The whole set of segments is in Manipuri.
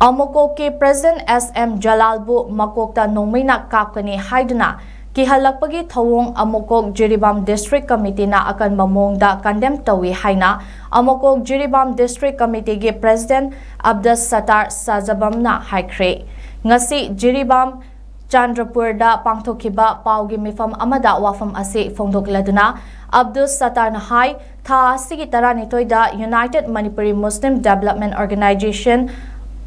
Ammococ के president SM जलालबु मकोक्ता नोंमैना कापकनी हाइदुना किहलकपगी थवोंग Ammococ Jiribam District Committee na Akanba Mawongda Condemn Touwi Haina Ammococ Jiribam District Committee ge President ABDUS SATTAR SAJABAM na HAIKHRE ngasi Jiribam Chandrapurda pangthokiba paugi mifam amada wafam ase fongdokladuna ABDUS SATTAR na hai tha asigi taranitoida United Manipuri Muslim Development Organization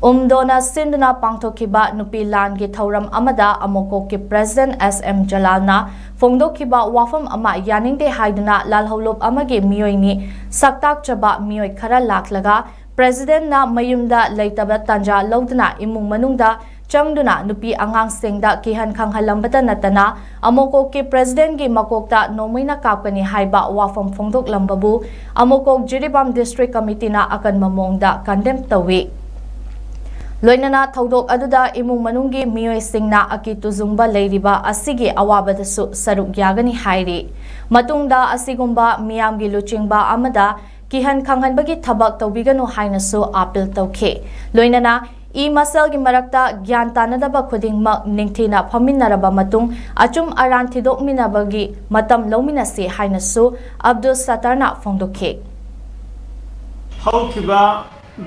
Umdona Sinduna pangthokiba nupi lan ge thauram amada Ammococ ke President SM Jalalna fongdokiba wafam ama yaningde haiduna lalholop amage miyoini saktak chaba miyoy khara laklaga President na mayumda leitaba tanja lodna imung manungda changduna nupi angang singda kihan khanghalambata natana Ammococ ke President ge makokta nomaina kapkani haiba wafam fongdok lambabu Ammococ Jiribam District Committee na Akanba Mawongda Condemn Touwi Loinana thaudok aduda imung manunggi miyoy singna akituzungba leiriba asigi awabadasu saruk yagani hairi matungda asigumba miyamgi luchingba amada kihan khanghanbagi thabak tawbiganu hainasu appeal tawkhe loinana masalgi marakta gyan tanadaba khudingmak ningthina phaminaraba matung achum aran thidokminabagi matam lominasi hainasu ABDUS SATTARna fongdokhe haukiba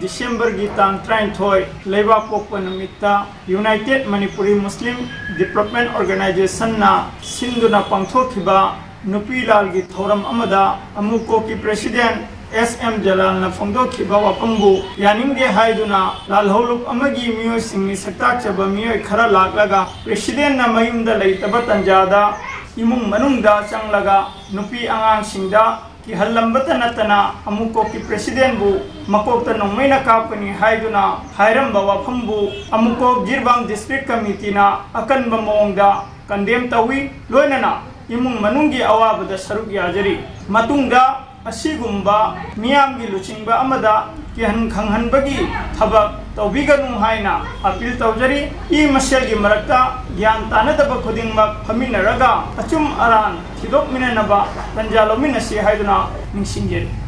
December gitang train toy leba pokpa namita United Manipuri Muslim Development Organization na sinduna pangthokiba nupi lal gi thoram amada Ammococ ki President SM Jalal na fongdokhiba wapambu yaningde haiduna lal holup amagi miyo singni sakta chaba miyo khara laklaga President na mayumda leitaba tanjada imung manungda changlaga nupi angang singda ki halambata natana Ammococ ki President bu makokta nongmaina kapkani haiduna hairamba wafambu Ammococ Jiribam District Committee na Akanba Mawongda Condemn Touwi loinana imung manunggi awabada saruk yajari matungda asigumba miyamgi luchingba amada kihan khanghanbagi thabak tawbiganu haina appeal tawjari maselgi marakta gyan tanadaba khudingmak phaminaraga achum aran thidokminanaba tanjalominasi haiduna ningsingjeri